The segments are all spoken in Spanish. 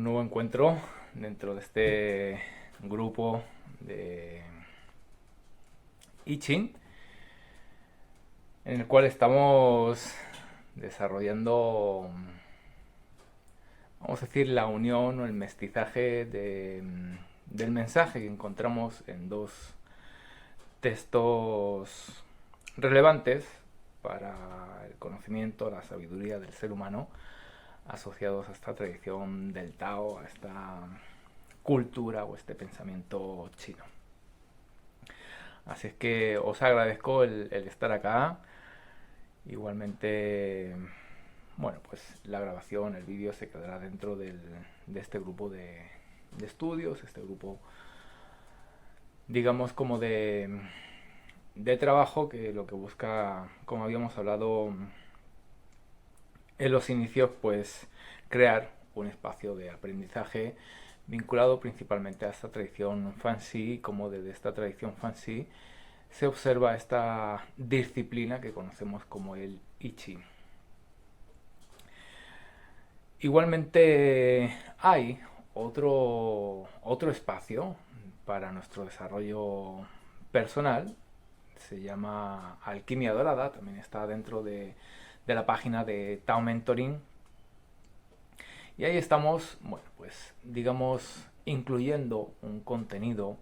un nuevo encuentro dentro de este grupo de I Ching, en el cual estamos desarrollando, vamos a decir, la unión o el mestizaje del mensaje que encontramos en dos textos relevantes para el conocimiento, la sabiduría del ser humano, asociados a esta tradición del Tao, a esta cultura o este pensamiento chino. Así es que os agradezco el estar acá. Igualmente, bueno, pues la grabación, el vídeo se quedará dentro de este grupo de estudios, este grupo, digamos, como de trabajo que lo que busca, como habíamos hablado en los inicios, pues crear un espacio de aprendizaje vinculado principalmente a esta tradición fancy, como desde esta tradición fancy se observa esta disciplina que conocemos como el I Ching. Igualmente hay otro espacio para nuestro desarrollo personal, se llama Alquimia Dorada, también está dentro de la página de Tao Mentoring. Y ahí estamos, bueno, pues digamos, incluyendo un contenido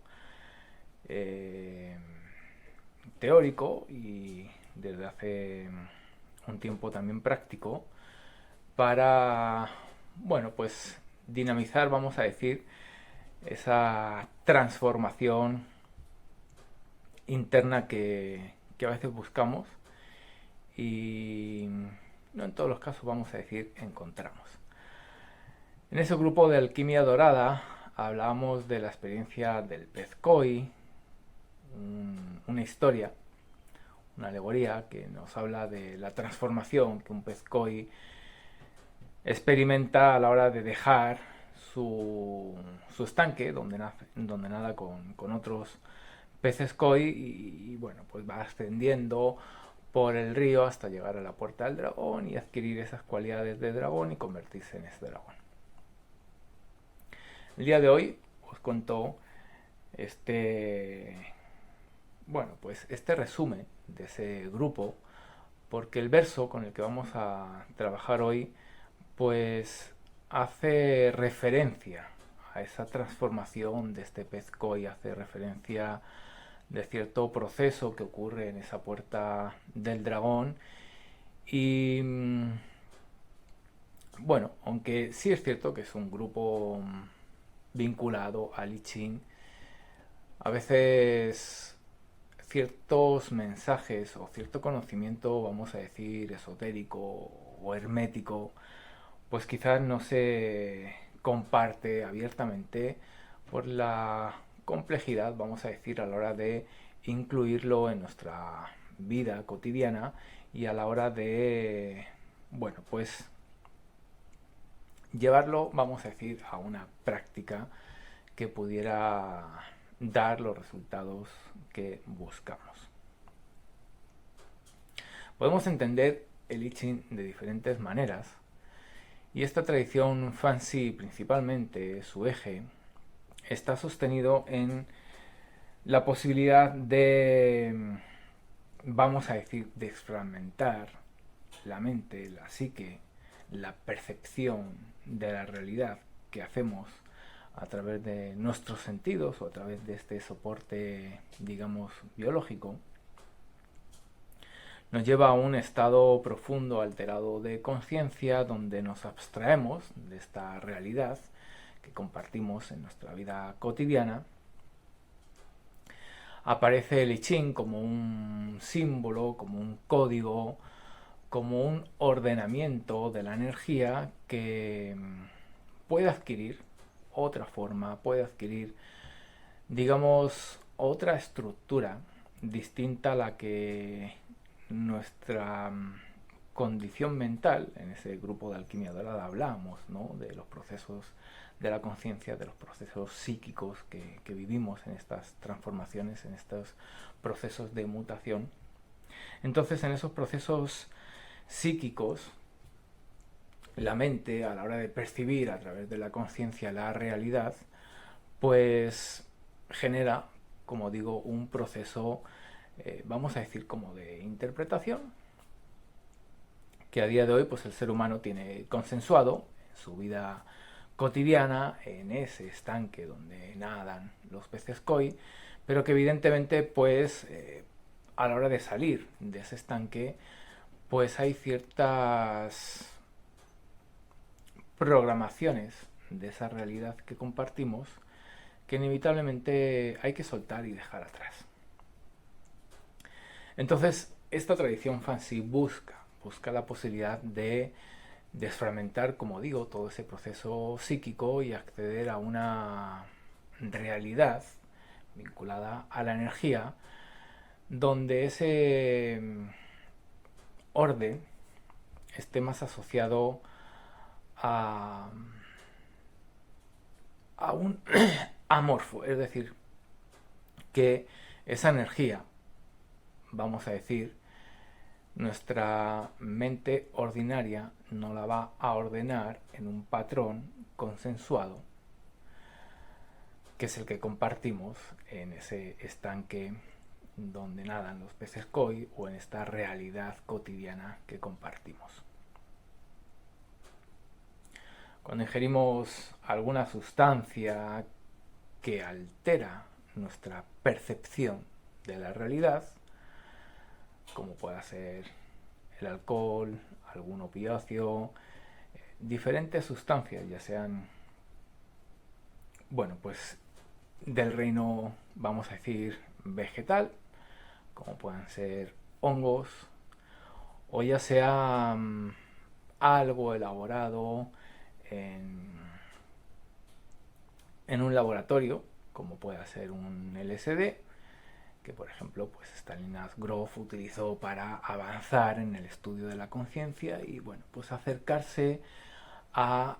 eh, teórico y desde hace un tiempo también práctico para, bueno, pues dinamizar, vamos a decir, esa transformación interna que a veces buscamos y no en todos los casos, vamos a decir, encontramos. En ese grupo de Alquimia Dorada hablábamos de la experiencia del pez koi, una historia, una alegoría que nos habla de la transformación que un pez koi experimenta a la hora de dejar su estanque donde nada con otros peces koi y bueno, pues va ascendiendo por el río hasta llegar a la puerta del dragón y adquirir esas cualidades de dragón y convertirse en ese dragón. El día de hoy os cuento este, bueno, pues este resumen de ese grupo, porque el verso con el que vamos a trabajar hoy, pues hace referencia a esa transformación de este pez koi, hace referencia de cierto proceso que ocurre en esa puerta del dragón y bueno, aunque sí es cierto que es un grupo vinculado al I Ching, a veces ciertos mensajes o cierto conocimiento, vamos a decir, esotérico o hermético, pues quizás no se comparte abiertamente por la complejidad, vamos a decir, a la hora de incluirlo en nuestra vida cotidiana y a la hora de, bueno, pues llevarlo, vamos a decir, a una práctica que pudiera dar los resultados que buscamos. Podemos entender el I Ching de diferentes maneras y esta tradición fancy, principalmente su eje, está sostenido en la posibilidad de, vamos a decir, desfragmentar la mente, la psique, la percepción de la realidad que hacemos a través de nuestros sentidos o a través de este soporte, digamos, biológico, nos lleva a un estado profundo, alterado de conciencia, donde nos abstraemos de esta realidad que compartimos en nuestra vida cotidiana. Aparece el I Ching como un símbolo, como un código, como un ordenamiento de la energía que puede adquirir otra forma, puede adquirir, digamos, otra estructura distinta a la que nuestra condición mental, en ese grupo de alquimia dorada hablamos, ¿no?, de los procesos de la conciencia, de los procesos psíquicos que vivimos en estas transformaciones, en estos procesos de mutación. Entonces, en esos procesos psíquicos, la mente a la hora de percibir a través de la conciencia la realidad, pues genera, como digo, un proceso, vamos a decir, como de interpretación, que a día de hoy pues el ser humano tiene consensuado en su vida cotidiana, en ese estanque donde nadan los peces koi, pero que evidentemente pues a la hora de salir de ese estanque pues hay ciertas programaciones de esa realidad que compartimos que inevitablemente hay que soltar y dejar atrás. Entonces, esta tradición fancy busca la posibilidad de desfragmentar, como digo, todo ese proceso psíquico y acceder a una realidad vinculada a la energía, donde ese orden esté más asociado a, a un amorfo, es decir, que esa energía, vamos a decir, nuestra mente ordinaria no la va a ordenar en un patrón consensuado, que es el que compartimos en ese estanque donde nadan los peces koi o en esta realidad cotidiana que compartimos. Cuando ingerimos alguna sustancia que altera nuestra percepción de la realidad, como pueda ser el alcohol, algún opiáceo, diferentes sustancias, ya sean, bueno, pues del reino, vamos a decir, vegetal, como puedan ser hongos, o ya sea algo elaborado en, en un laboratorio, como pueda ser un LSD, que por ejemplo pues Stanislav Grof utilizó para avanzar en el estudio de la conciencia y bueno, pues acercarse a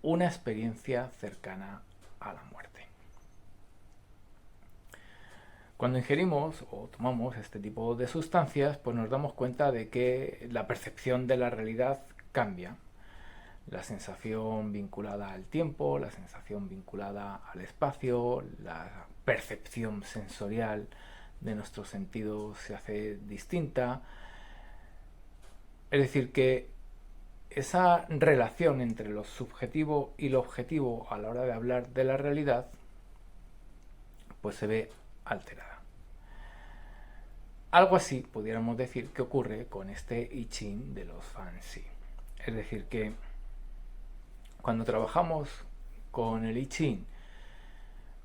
una experiencia cercana a la muerte. Cuando ingerimos o tomamos este tipo de sustancias, pues nos damos cuenta de que la percepción de la realidad cambia. La sensación vinculada al tiempo, la sensación vinculada al espacio, la percepción sensorial de nuestros sentidos se hace distinta. Es decir, que esa relación entre lo subjetivo y lo objetivo a la hora de hablar de la realidad, pues se ve alterada. Algo así pudiéramos decir que ocurre con este I Ching de los fancy. Es decir, que cuando trabajamos con el I Ching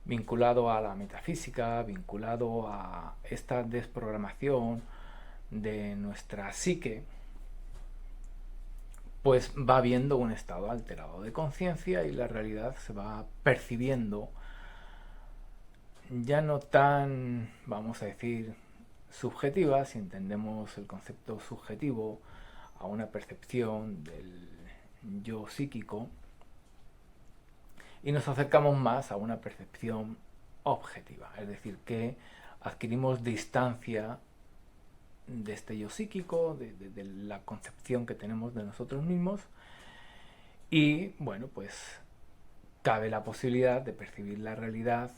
vinculado a la metafísica, vinculado a esta desprogramación de nuestra psique, pues va habiendo un estado alterado de conciencia y la realidad se va percibiendo ya no tan, vamos a decir, subjetiva, si entendemos el concepto subjetivo a una percepción del yo psíquico, y nos acercamos más a una percepción objetiva, es decir, que adquirimos distancia de este yo psíquico, de la concepción que tenemos de nosotros mismos, y bueno, pues cabe la posibilidad de percibir la realidad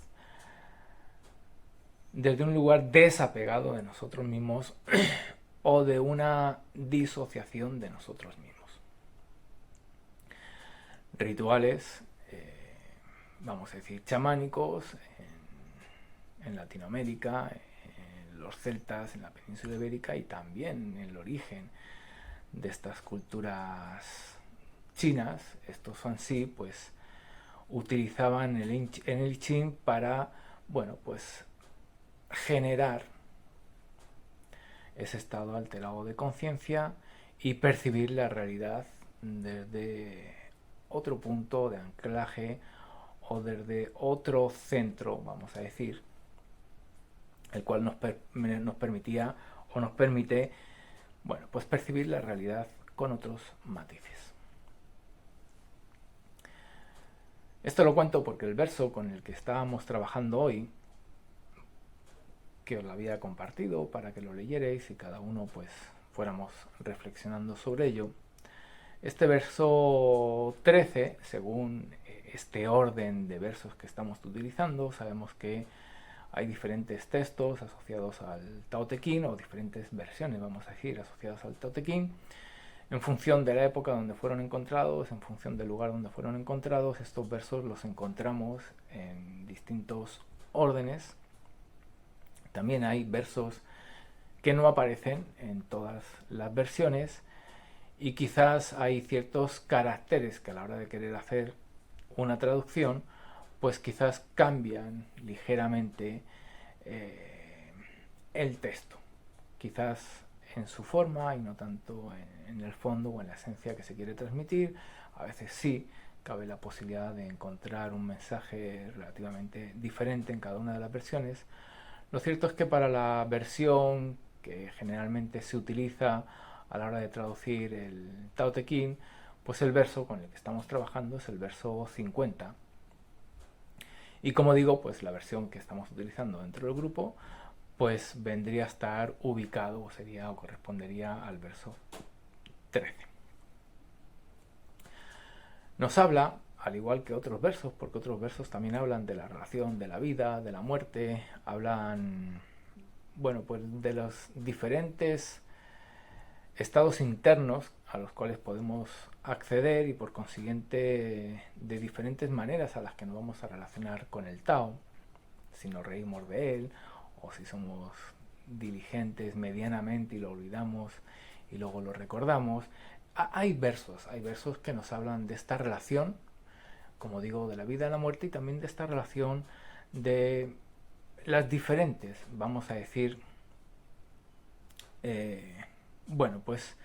desde un lugar desapegado de nosotros mismos o de una disociación de nosotros mismos. Rituales, vamos a decir, chamánicos en Latinoamérica, en los celtas, en la península ibérica y también en el origen de estas culturas chinas, estos fansi, pues utilizaban el I Ching para, bueno, pues generar ese estado alterado de conciencia y percibir la realidad desde otro punto de anclaje o desde otro centro, vamos a decir, el cual nos permitía o nos permite, bueno, pues percibir la realidad con otros matices. Esto lo cuento porque el verso con el que estábamos trabajando hoy, que os lo había compartido para que lo leyerais y cada uno pues fuéramos reflexionando sobre ello, Este verso 13, según este orden de versos que estamos utilizando, sabemos que hay diferentes textos asociados al Tao Te Ching, o diferentes versiones, vamos a decir, asociadas al Tao Te Ching. En función de la época donde fueron encontrados, en función del lugar donde fueron encontrados, estos versos los encontramos en distintos órdenes. También hay versos que no aparecen en todas las versiones, y quizás hay ciertos caracteres que a la hora de querer hacer una traducción, pues quizás cambian ligeramente el texto. Quizás en su forma y no tanto en el fondo o en la esencia que se quiere transmitir. A veces sí cabe la posibilidad de encontrar un mensaje relativamente diferente en cada una de las versiones. Lo cierto es que para la versión que generalmente se utiliza a la hora de traducir el Tao Te Ching, pues el verso con el que estamos trabajando es el verso 50. Y como digo, pues la versión que estamos utilizando dentro del grupo pues vendría a estar ubicado, o sería, o correspondería al verso 13. Nos habla, al igual que otros versos, porque otros versos también hablan de la relación de la vida, de la muerte, hablan, bueno, pues de los diferentes estados internos a los cuales podemos acceder, y por consiguiente de diferentes maneras a las que nos vamos a relacionar con el Tao, si nos reímos de él o si somos diligentes medianamente y lo olvidamos y luego lo recordamos. Hay versos que nos hablan de esta relación, como digo, de la vida y la muerte, y también de esta relación de las diferentes, vamos a decir, bueno, pues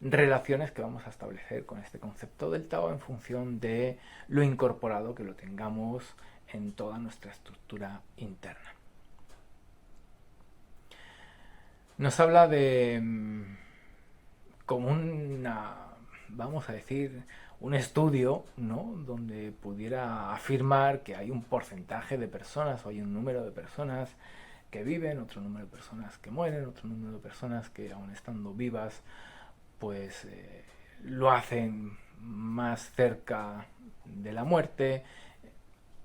relaciones que vamos a establecer con este concepto del Tao en función de lo incorporado que lo tengamos en toda nuestra estructura interna. Nos habla de como una, vamos a decir, un estudio, ¿no?, donde pudiera afirmar que hay un porcentaje de personas o hay un número de personas que viven, otro número de personas que mueren, otro número de personas que aun estando vivas pues lo hacen más cerca de la muerte.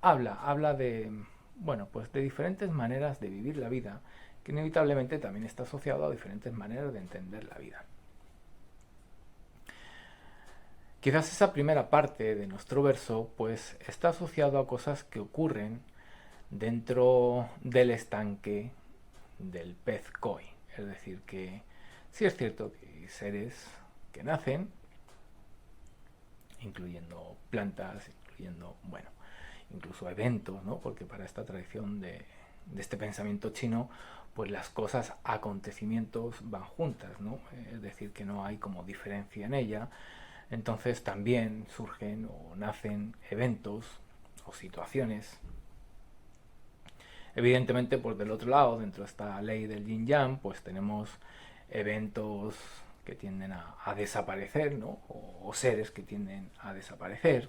Habla de, bueno, pues de diferentes maneras de vivir la vida, que inevitablemente también está asociado a diferentes maneras de entender la vida. Quizás esa primera parte de nuestro verso pues está asociado a cosas que ocurren dentro del estanque del pez koi. Es decir, que sí es cierto que hay seres que nacen, incluyendo plantas, incluyendo, bueno, incluso eventos, ¿no? Porque para esta tradición de este pensamiento chino, pues las cosas, acontecimientos van juntas, ¿no? Es decir, que no hay como diferencia en ella. Entonces también surgen o nacen eventos o situaciones. Evidentemente, pues del otro lado, dentro de esta ley del yin yang, pues tenemos eventos que tienden a desaparecer, ¿no? O seres que tienden a desaparecer.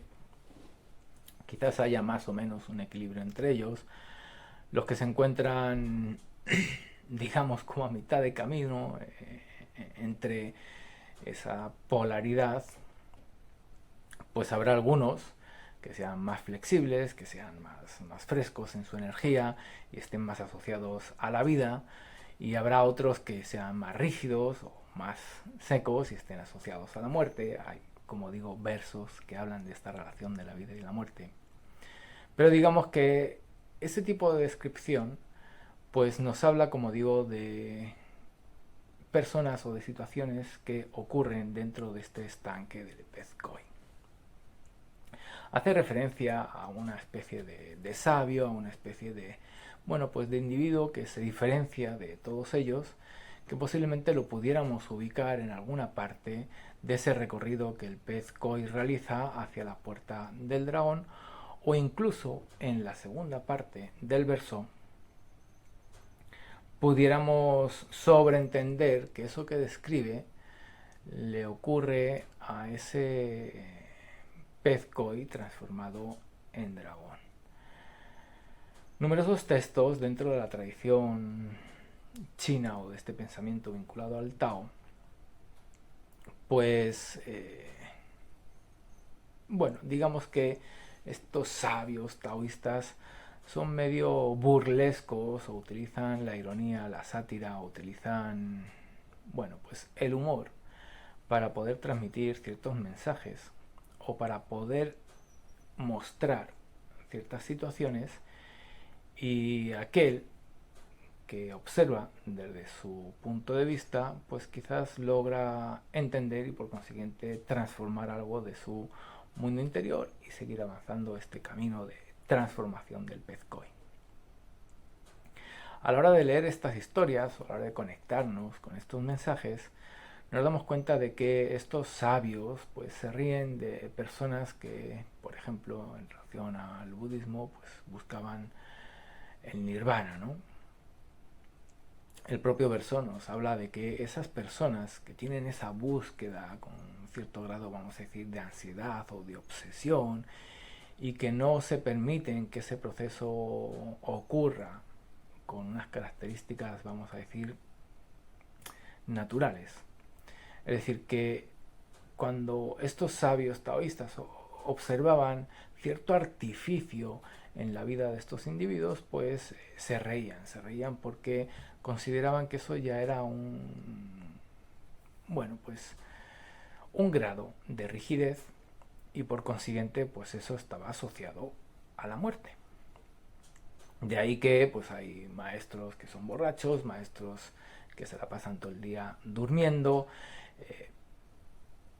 Quizás haya más o menos un equilibrio entre ellos. Los que se encuentran, digamos, como a mitad de camino entre esa polaridad, pues habrá algunos que sean más flexibles, que sean más frescos en su energía y estén más asociados a la vida, y habrá otros que sean más rígidos o más secos y estén asociados a la muerte. Hay, como digo, versos que hablan de esta relación de la vida y la muerte. Pero digamos que ese tipo de descripción pues nos habla, como digo, de personas o de situaciones que ocurren dentro de este estanque del pez koi. Hace referencia a una especie de sabio, a una especie de, bueno, pues de individuo que se diferencia de todos ellos, que posiblemente lo pudiéramos ubicar en alguna parte de ese recorrido que el pez koi realiza hacia la puerta del dragón, o incluso en la segunda parte del verso pudiéramos sobreentender que eso que describe le ocurre a ese pez koi transformado en dragón. Numerosos textos dentro de la tradición china o de este pensamiento vinculado al Tao pues bueno, digamos que estos sabios taoístas son medio burlescos o utilizan la ironía, la sátira, o utilizan, bueno, pues el humor para poder transmitir ciertos mensajes o para poder mostrar ciertas situaciones, y aquel que observa desde su punto de vista, pues quizás logra entender y por consiguiente transformar algo de su mundo interior y seguir avanzando este camino de transformación del pez koi. A la hora de leer estas historias, o a la hora de conectarnos con estos mensajes, nos damos cuenta de que estos sabios pues se ríen de personas que, por ejemplo, en relación al budismo, pues buscaban el nirvana, ¿no? El propio verso nos habla de que esas personas que tienen esa búsqueda con cierto grado, vamos a decir, de ansiedad o de obsesión, y que no se permiten que ese proceso ocurra con unas características, vamos a decir, naturales. Es decir, que cuando estos sabios taoístas observaban cierto artificio en la vida de estos individuos, pues se reían porque consideraban que eso ya era bueno, pues un grado de rigidez, y por consiguiente pues eso estaba asociado a la muerte. De ahí que pues hay maestros que son borrachos, maestros que se la pasan todo el día durmiendo.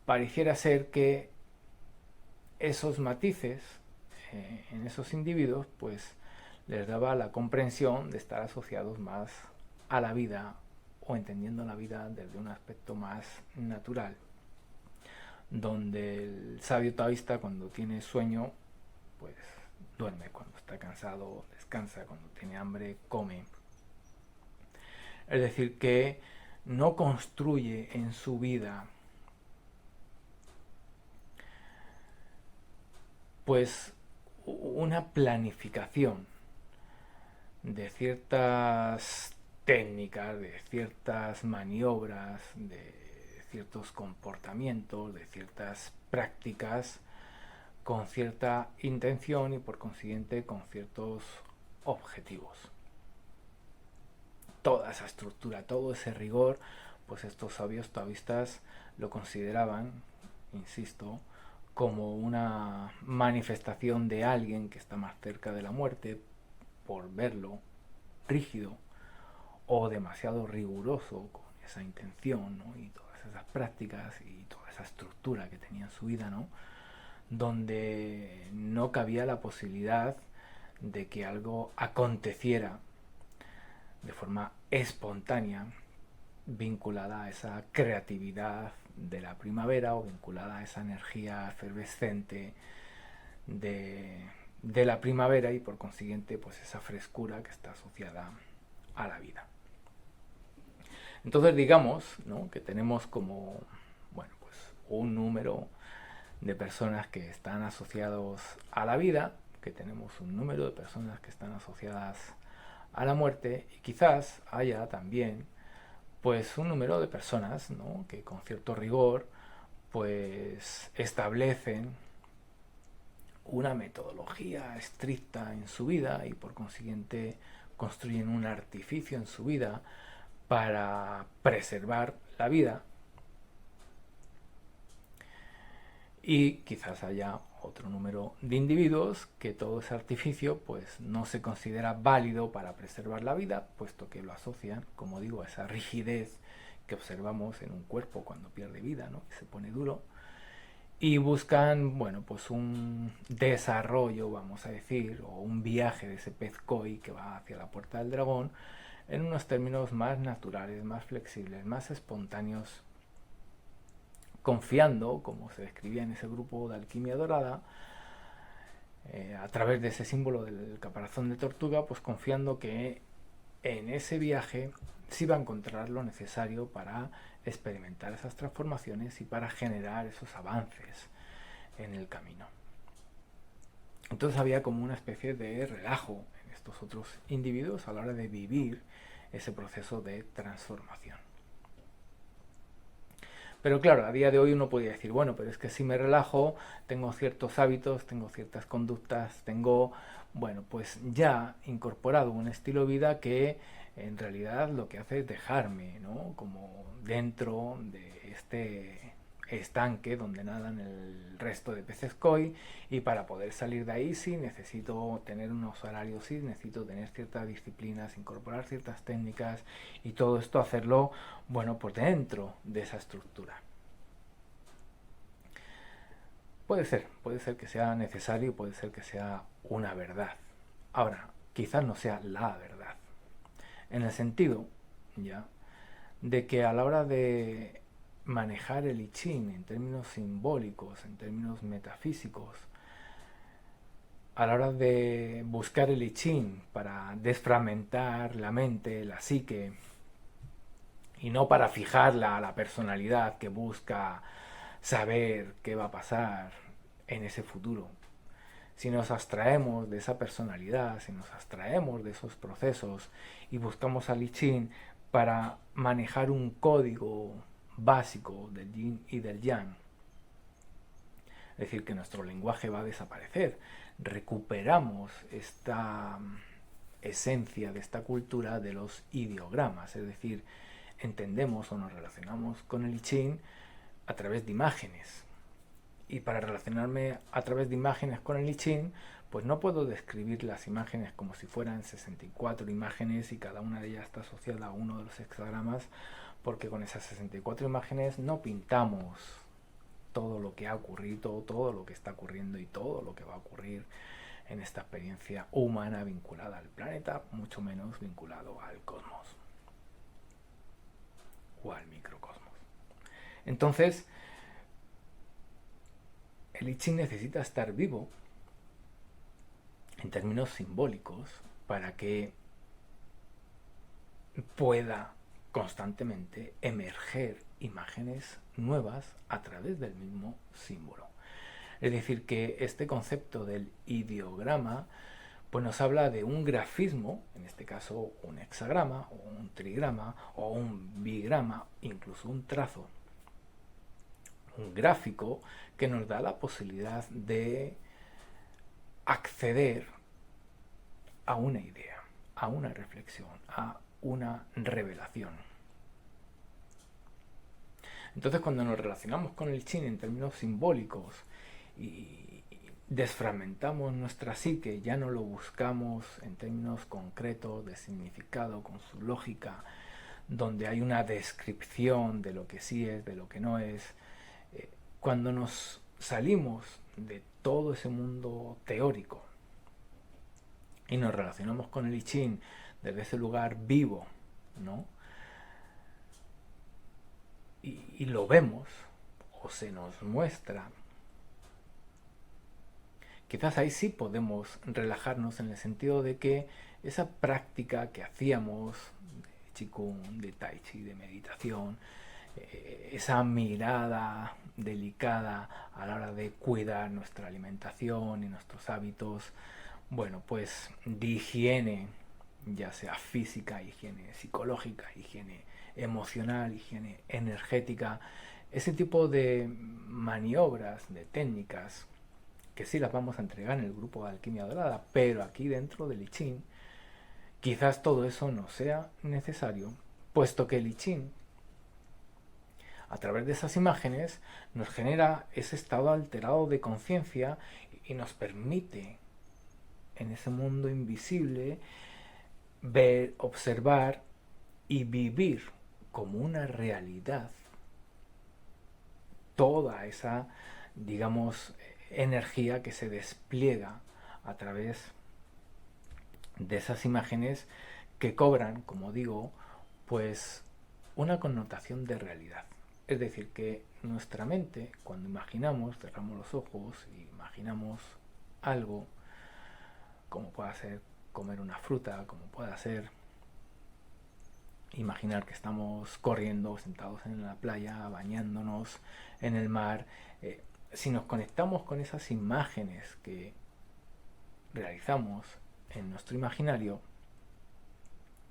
Pareciera ser que esos matices en esos individuos pues les daba la comprensión de estar asociados más a la vida, o entendiendo la vida desde un aspecto más natural, donde el sabio taoísta cuando tiene sueño pues duerme, cuando está cansado descansa, cuando tiene hambre come. Es decir, que no construye en su vida pues una planificación de ciertas técnicas, de ciertas maniobras, de ciertos comportamientos, de ciertas prácticas con cierta intención y por consiguiente con ciertos objetivos. Toda esa estructura, todo ese rigor, pues estos sabios taoístas lo consideraban, insisto, como una manifestación de alguien que está más cerca de la muerte, por verlo rígido o demasiado riguroso con esa intención, ¿no? Y todas esas prácticas y toda esa estructura que tenía en su vida, ¿no? Donde no cabía la posibilidad de que algo aconteciera de forma espontánea, vinculada a esa creatividad de la primavera o vinculada a esa energía efervescente de la primavera, y por consiguiente pues esa frescura que está asociada a la vida. Entonces digamos, ¿no?, que tenemos como, bueno, pues un número de personas que están asociados a la vida, que tenemos un número de personas que están asociadas a la muerte, y quizás haya también pues un número de personas, ¿no?, que con cierto rigor pues establecen una metodología estricta en su vida y por consiguiente construyen un artificio en su vida para preservar la vida, y quizás haya otro número de individuos que todo ese artificio pues no se considera válido para preservar la vida, puesto que lo asocian, como digo, a esa rigidez que observamos en un cuerpo cuando pierde vida, ¿no?, que se pone duro, y buscan, bueno, pues un desarrollo, vamos a decir, o un viaje de ese pez koi que va hacia la puerta del dragón en unos términos más naturales, más flexibles, más espontáneos, confiando, como se describía en ese grupo de alquimia dorada, a través de ese símbolo del caparazón de tortuga, pues confiando que en ese viaje sí va a encontrar lo necesario para experimentar esas transformaciones y para generar esos avances en el camino. Entonces había como una especie de relajo en estos otros individuos a la hora de vivir ese proceso de transformación. Pero claro, a día de hoy uno podría decir, bueno, pero es que si me relajo, tengo ciertos hábitos, tengo ciertas conductas, tengo, bueno, pues ya incorporado un estilo de vida que en realidad lo que hace es dejarme, ¿no? Como dentro de este estanque donde nadan el resto de peces koi, y para poder salir de ahí sí necesito tener unos horarios, sí necesito tener ciertas disciplinas, incorporar ciertas técnicas, y todo esto hacerlo, bueno, por dentro de esa estructura. Puede ser que sea necesario, puede ser que sea una verdad. Ahora, quizás no sea la verdad, en el sentido, ya, de que a la hora de manejar el I Ching en términos simbólicos, en términos metafísicos, a la hora de buscar el I Ching para desfragmentar la mente, la psique, y no para fijarla a la personalidad que busca saber qué va a pasar en ese futuro. Si nos abstraemos de esa personalidad, si nos abstraemos de esos procesos y buscamos al I Ching para manejar un código básico del yin y del yang, es decir, que nuestro lenguaje va a desaparecer. Recuperamos esta esencia de esta cultura de los ideogramas, es decir, entendemos o nos relacionamos con el I Ching a través de imágenes. Y para relacionarme a través de imágenes con el I Ching, pues no puedo describir las imágenes como si fueran 64 imágenes y cada una de ellas está asociada a uno de los hexagramas, porque con esas 64 imágenes no pintamos todo lo que ha ocurrido, todo lo que está ocurriendo y todo lo que va a ocurrir en esta experiencia humana vinculada al planeta, mucho menos vinculado al cosmos o al microcosmos. Entonces, el I Ching necesita estar vivo en términos simbólicos para que pueda constantemente emerger imágenes nuevas a través del mismo símbolo. Es decir, que este concepto del ideograma pues nos habla de un grafismo, en este caso un hexagrama o un trigrama o un bigrama, incluso un trazo, un gráfico que nos da la posibilidad de acceder a una idea, a una reflexión, a una revelación. Entonces, cuando nos relacionamos con el Ching en términos simbólicos y desfragmentamos nuestra psique, ya no lo buscamos en términos concretos de significado, con su lógica, donde hay una descripción de lo que sí es, de lo que no es. Cuando nos salimos de todo ese mundo teórico y nos relacionamos con el I Ching desde ese lugar vivo, ¿no? Y lo vemos o se nos muestra, quizás ahí sí podemos relajarnos en el sentido de que esa práctica que hacíamos de Qigong, de Tai Chi, de meditación, esa mirada delicada a la hora de cuidar nuestra alimentación y nuestros hábitos, bueno, pues de higiene, ya sea física, higiene psicológica, higiene emocional, higiene energética, ese tipo de maniobras, de técnicas, que sí las vamos a entregar en el grupo de Alquimia Dorada, pero aquí dentro del I Ching, quizás todo eso no sea necesario, puesto que el I Ching, a través de esas imágenes, nos genera ese estado alterado de conciencia y nos permite, en ese mundo invisible, ver, observar y vivir como una realidad toda esa, digamos, energía que se despliega a través de esas imágenes que cobran, como digo, pues una connotación de realidad. Es decir, que nuestra mente, cuando imaginamos, cerramos los ojos y imaginamos algo, como pueda ser comer una fruta, como pueda ser imaginar que estamos corriendo, sentados en la playa, bañándonos en el mar. Si nos conectamos con esas imágenes que realizamos en nuestro imaginario,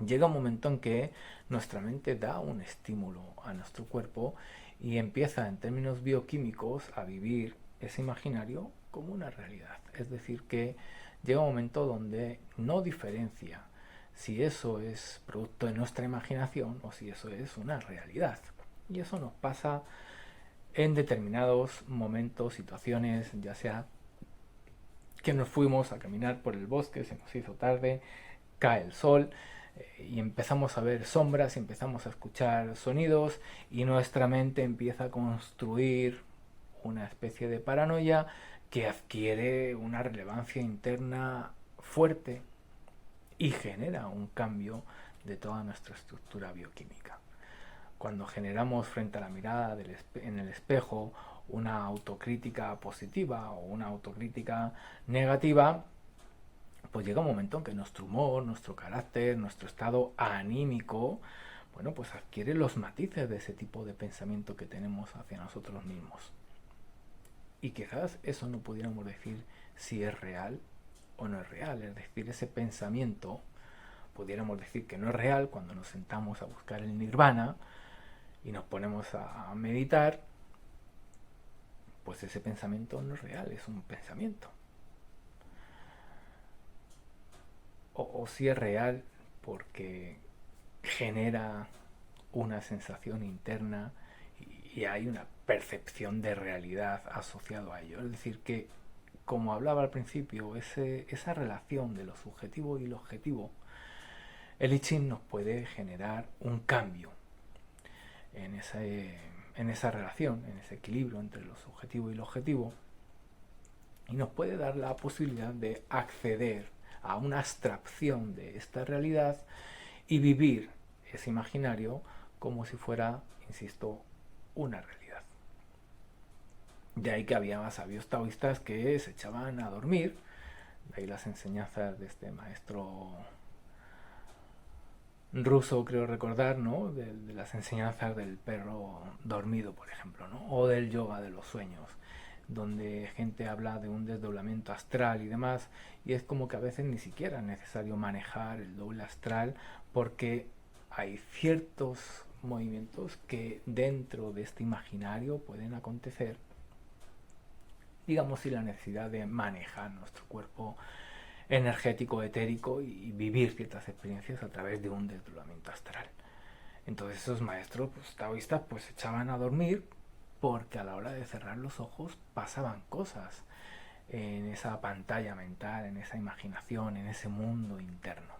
llega un momento en que nuestra mente da un estímulo a nuestro cuerpo y empieza en términos bioquímicos a vivir ese imaginario como una realidad. Es decir, que llega un momento donde no diferencia si eso es producto de nuestra imaginación o si eso es una realidad. Y eso nos pasa en determinados momentos, situaciones, ya sea que nos fuimos a caminar por el bosque, se nos hizo tarde, cae el sol y empezamos a ver sombras y empezamos a escuchar sonidos y nuestra mente empieza a construir una especie de paranoia que adquiere una relevancia interna fuerte y genera un cambio de toda nuestra estructura bioquímica. Cuando generamos frente a la mirada en el espejo una autocrítica positiva o una autocrítica negativa, pues llega un momento en que nuestro humor, nuestro carácter, nuestro estado anímico, bueno, pues adquiere los matices de ese tipo de pensamiento que tenemos hacia nosotros mismos. Y quizás eso no pudiéramos decir si es real o no es real. Es decir, ese pensamiento pudiéramos decir que no es real cuando nos sentamos a buscar el nirvana y nos ponemos a meditar, pues ese pensamiento no es real, es un pensamiento. O si es real porque genera una sensación interna y hay una percepción de realidad asociado a ello. Es decir, que como hablaba al principio, esa relación de lo subjetivo y lo objetivo, el I Ching nos puede generar un cambio en esa relación, en ese equilibrio entre lo subjetivo y lo objetivo, y nos puede dar la posibilidad de acceder a una abstracción de esta realidad y vivir ese imaginario como si fuera, insisto, una realidad. De ahí que había más sabios taoístas que se echaban a dormir, de ahí las enseñanzas de este maestro ruso, creo recordar, ¿no? De las enseñanzas del perro dormido, por ejemplo, ¿no? O del yoga de los sueños, donde gente habla de un desdoblamiento astral y demás, y es como que a veces ni siquiera es necesario manejar el doble astral porque hay ciertos movimientos que dentro de este imaginario pueden acontecer, digamos, sin la necesidad de manejar nuestro cuerpo energético, etérico y vivir ciertas experiencias a través de un desdoblamiento astral. Entonces esos maestros pues, taoístas pues se echaban a dormir porque a la hora de cerrar los ojos pasaban cosas en esa pantalla mental, en esa imaginación, en ese mundo interno.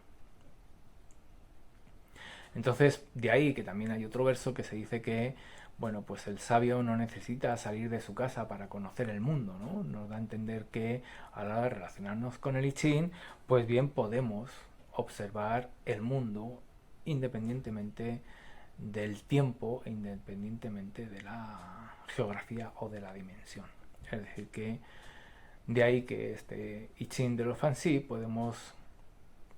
Entonces, de ahí que también hay otro verso que se dice que, bueno, pues el sabio no necesita salir de su casa para conocer el mundo, ¿no? Nos da a entender que a la hora de relacionarnos con el I Ching, pues bien podemos observar el mundo independientemente del tiempo e independientemente de la geografía o de la dimensión. Es decir, que de ahí que este I Ching de los Fanxi podemos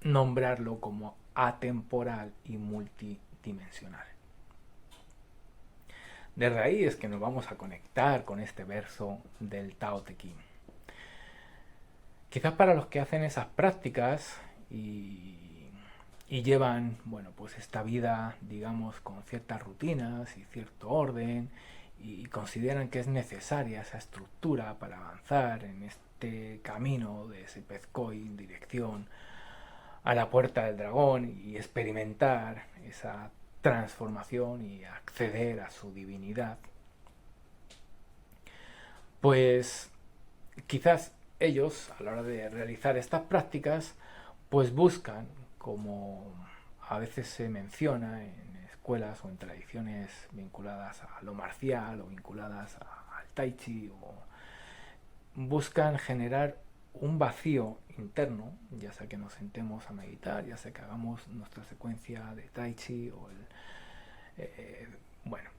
nombrarlo como atemporal y multidimensional. Desde ahí es que nos vamos a conectar con este verso del Tao Te Ching. Quizás para los que hacen esas prácticas y llevan, bueno, pues esta vida, digamos, con ciertas rutinas y cierto orden y consideran que es necesaria esa estructura para avanzar en este camino de ese pez koi en dirección a la puerta del dragón y experimentar esa transformación y acceder a su divinidad, pues quizás ellos a la hora de realizar estas prácticas pues buscan, como a veces se menciona en escuelas o en tradiciones vinculadas a lo marcial o vinculadas al tai chi, o buscan generar un vacío interno, ya sea que nos sentemos a meditar, ya sea que hagamos nuestra secuencia de tai chi o bueno,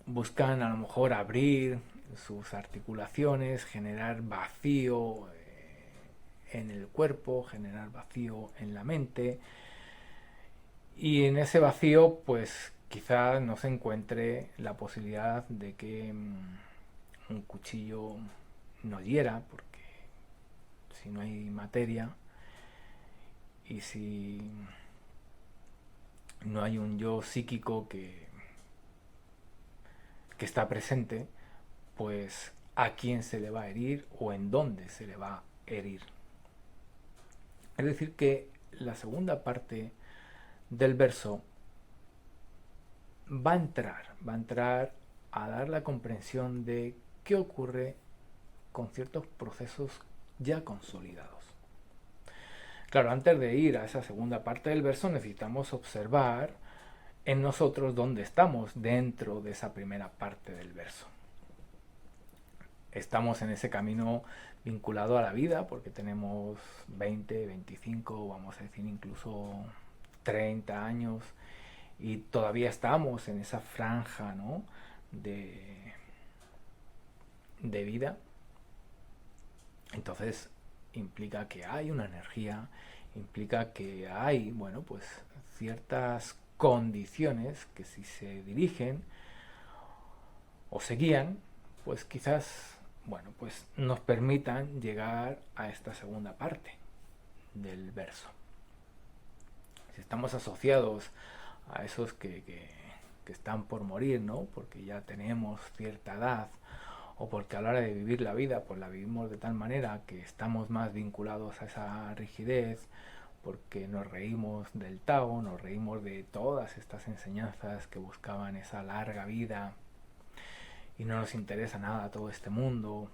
buscan a lo mejor abrir sus articulaciones, generar vacío en el cuerpo, generar vacío en la mente, y en ese vacío pues quizás no se encuentre la posibilidad de que un cuchillo no hiera, porque si no hay materia y si no hay un yo psíquico que que está presente, pues a quién se le va a herir o en dónde se le va a herir. Es decir, que la segunda parte del verso va a entrar a dar la comprensión de qué ocurre con ciertos procesos ya consolidados. Claro, antes de ir a esa segunda parte del verso necesitamos observar en nosotros dónde estamos dentro de esa primera parte del verso. Estamos en ese camino vinculado a la vida porque tenemos 20, 25, vamos a decir incluso 30 años y todavía estamos en esa franja, ¿no?, de vida. Entonces implica que hay una energía, implica que hay, bueno, pues ciertas condiciones que si se dirigen o se guían, pues quizás, bueno, pues nos permitan llegar a esta segunda parte del verso. Si estamos asociados a esos que están por morir, ¿no?, porque ya tenemos cierta edad, o porque a la hora de vivir la vida pues la vivimos de tal manera que estamos más vinculados a esa rigidez, porque nos reímos del Tao, nos reímos de todas estas enseñanzas que buscaban esa larga vida y no nos interesa nada todo este mundo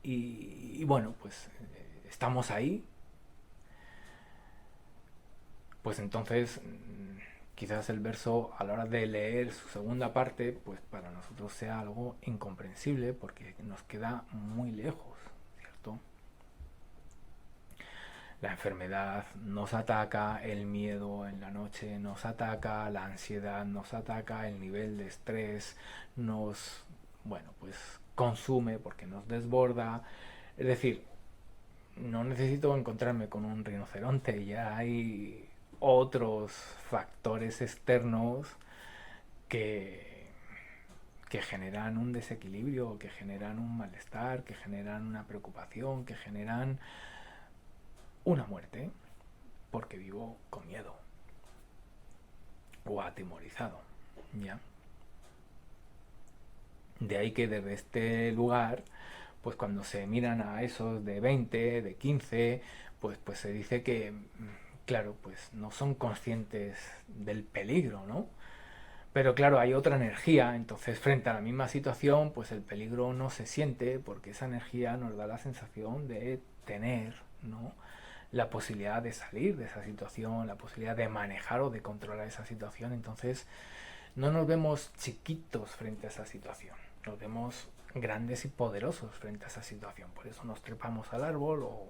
y bueno, pues estamos ahí, pues entonces quizás el verso a la hora de leer su segunda parte pues para nosotros sea algo incomprensible porque nos queda muy lejos, ¿cierto? La enfermedad nos ataca, el miedo en la noche nos ataca, la ansiedad nos ataca, el nivel de estrés nos, bueno, pues consume porque nos desborda. Es decir, no necesito encontrarme con un rinoceronte, ya hay otros factores externos que, que generan un desequilibrio, que generan un malestar, que generan una preocupación, que generan una muerte, porque vivo con miedo o atemorizado, ¿ya? De ahí que desde este lugar, pues cuando se miran a esos de 20, de 15, pues se dice que, claro, pues no son conscientes del peligro, ¿no? Pero claro, hay otra energía, entonces frente a la misma situación, pues el peligro no se siente porque esa energía nos da la sensación de tener, ¿no?, la posibilidad de salir de esa situación, la posibilidad de manejar o de controlar esa situación. Entonces no nos vemos chiquitos frente a esa situación, nos vemos grandes y poderosos frente a esa situación. Por eso nos trepamos al árbol o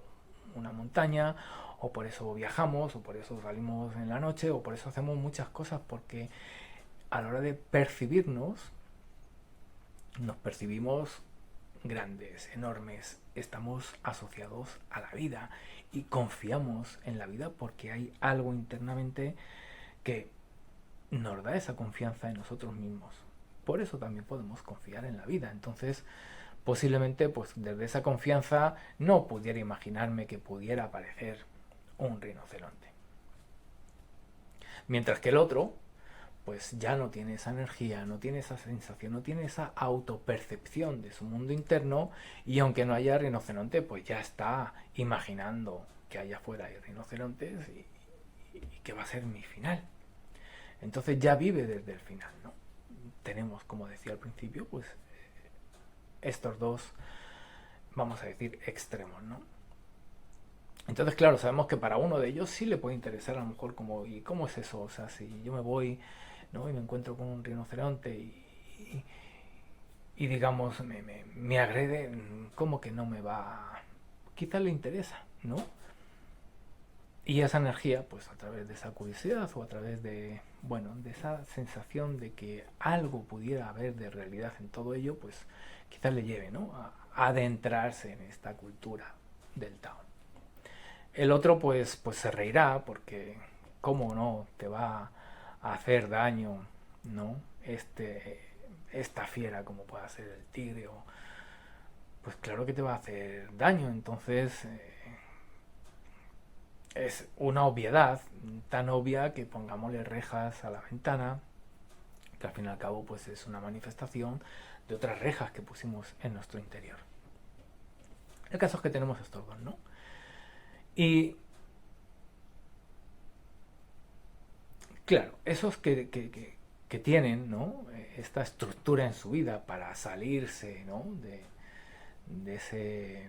una montaña, o por eso viajamos, o por eso salimos en la noche, o por eso hacemos muchas cosas, porque a la hora de percibirnos, nos percibimos grandes, enormes, estamos asociados a la vida y confiamos en la vida porque hay algo internamente que nos da esa confianza en nosotros mismos. Por eso también podemos confiar en la vida. Entonces, posiblemente, pues desde esa confianza no pudiera imaginarme que pudiera aparecer un rinoceronte. Mientras que el otro, pues ya no tiene esa energía, no tiene esa sensación, no tiene esa autopercepción de su mundo interno, y aunque no haya rinoceronte, pues ya está imaginando que allá afuera hay rinocerontes y que va a ser mi final. Entonces ya vive desde el final, ¿no? Tenemos, como decía al principio, pues estos dos, vamos a decir, extremos, ¿no? Entonces, claro, sabemos que para uno de ellos sí le puede interesar a lo mejor como, ¿y cómo es eso? O sea, si yo me voy, ¿no?, y me encuentro con un rinoceronte y digamos, me agrede, ¿cómo que no me va? Quizás le interesa, ¿no? Y esa energía, pues a través de esa curiosidad o a través de, bueno, de esa sensación de que algo pudiera haber de realidad en todo ello, pues quizás le lleve, ¿no?, a adentrarse en esta cultura del Tao. El otro pues se reirá porque cómo no te va a hacer daño, ¿no?, esta fiera como pueda ser el tigre, o pues claro que te va a hacer daño. Entonces es una obviedad tan obvia que pongámosle rejas a la ventana, que al fin y al cabo pues es una manifestación de otras rejas que pusimos en nuestro interior. El caso es que tenemos estos dos, ¿no? Y claro, esos que tienen, ¿no?, esta estructura en su vida para salirse, ¿no?, de ese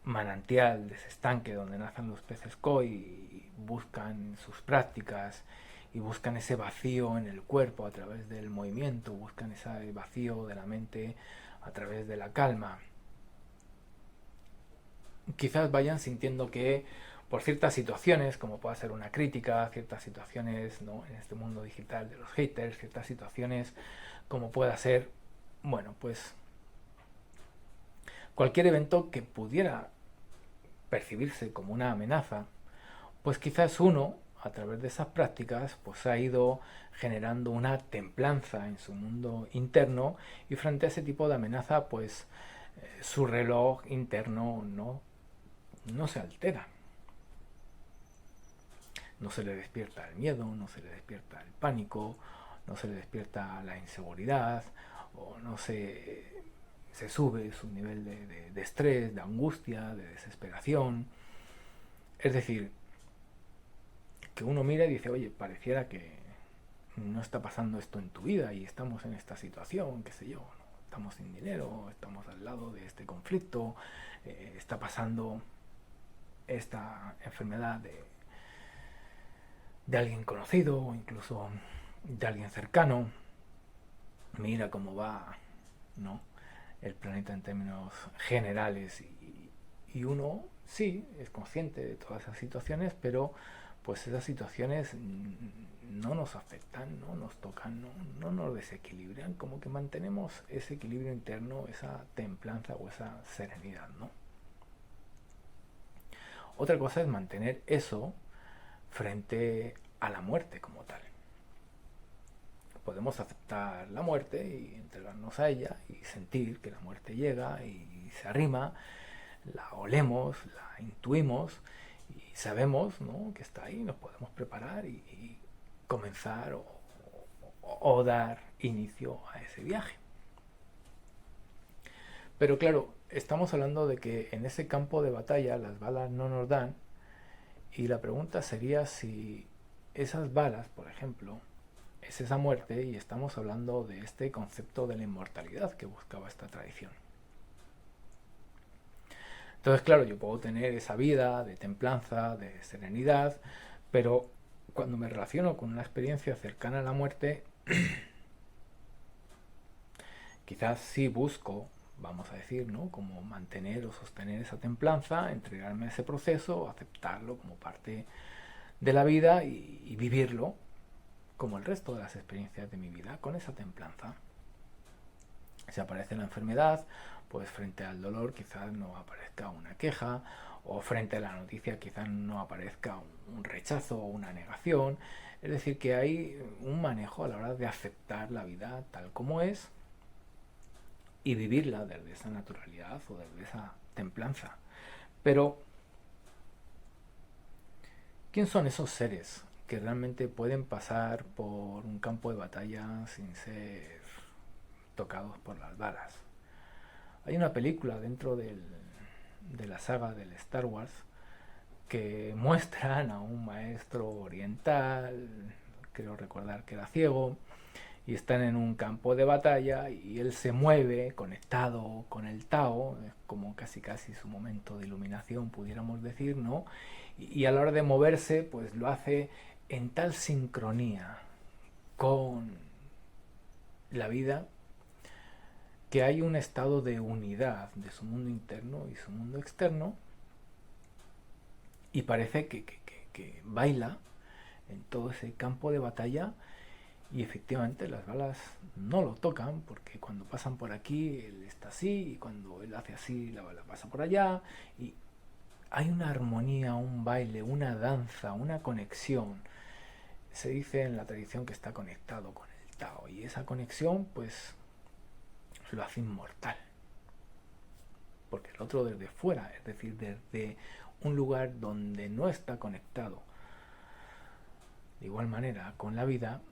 manantial, de ese estanque donde nacen los peces koi, y buscan sus prácticas y buscan ese vacío en el cuerpo a través del movimiento, buscan ese vacío de la mente a través de la calma. Quizás vayan sintiendo que por ciertas situaciones, como pueda ser una crítica, ciertas situaciones, ¿no?, en este mundo digital de los haters, ciertas situaciones como pueda ser, bueno, pues cualquier evento que pudiera percibirse como una amenaza, pues quizás uno, a través de esas prácticas, pues ha ido generando una templanza en su mundo interno, y frente a ese tipo de amenaza, pues su reloj interno no se altera. No se le despierta el miedo, no se le despierta el pánico, no se le despierta la inseguridad, o no se sube su nivel de estrés, de angustia, de desesperación. Es decir, que uno mira y dice, oye, pareciera que no está pasando esto en tu vida y estamos en esta situación, qué sé yo, ¿no? Estamos sin dinero, estamos al lado de este conflicto, está pasando esta enfermedad de alguien conocido o incluso de alguien cercano. Mira cómo va, ¿no?, el planeta en términos generales, y uno sí es consciente de todas esas situaciones, pero pues esas situaciones no nos afectan, no nos tocan, no nos desequilibran, como que mantenemos ese equilibrio interno, esa templanza o esa serenidad, ¿no? Otra cosa es mantener eso frente a la muerte como tal. Podemos aceptar la muerte y entregarnos a ella y sentir que la muerte llega y se arrima, la olemos, la intuimos y sabemos, ¿no?, que está ahí, nos podemos preparar y comenzar o dar inicio a ese viaje. Pero claro, estamos hablando de que en ese campo de batalla las balas no nos dan, y la pregunta sería si esas balas, por ejemplo, es esa muerte, y estamos hablando de este concepto de la inmortalidad que buscaba esta tradición. Entonces, claro, yo puedo tener esa vida de templanza, de serenidad, pero cuando me relaciono con una experiencia cercana a la muerte, quizás sí busco, vamos a decir, ¿no?, como mantener o sostener esa templanza, entregarme a ese proceso, aceptarlo como parte de la vida y vivirlo como el resto de las experiencias de mi vida, con esa templanza. Si aparece la enfermedad, pues frente al dolor quizás no aparezca una queja, o frente a la noticia quizás no aparezca un rechazo o una negación. Es decir, que hay un manejo a la hora de aceptar la vida tal como es y vivirla desde esa naturalidad o desde esa templanza. Pero, ¿quién son esos seres que realmente pueden pasar por un campo de batalla sin ser tocados por las balas? Hay una película dentro de la saga del Star Wars que muestran a un maestro oriental, creo recordar que era ciego, y están en un campo de batalla y él se mueve conectado con el Tao, es como casi casi su momento de iluminación, pudiéramos decir, ¿no? Y a la hora de moverse, pues lo hace en tal sincronía con la vida, que hay un estado de unidad de su mundo interno y su mundo externo, y parece que baila en todo ese campo de batalla, y efectivamente las balas no lo tocan, porque cuando pasan por aquí él está así, y cuando él hace así la bala pasa por allá, y hay una armonía, un baile, una danza, una conexión. Se dice en la tradición que está conectado con el Tao, y esa conexión pues lo hace inmortal, porque el otro desde fuera, es decir, desde un lugar donde no está conectado de igual manera con la vida,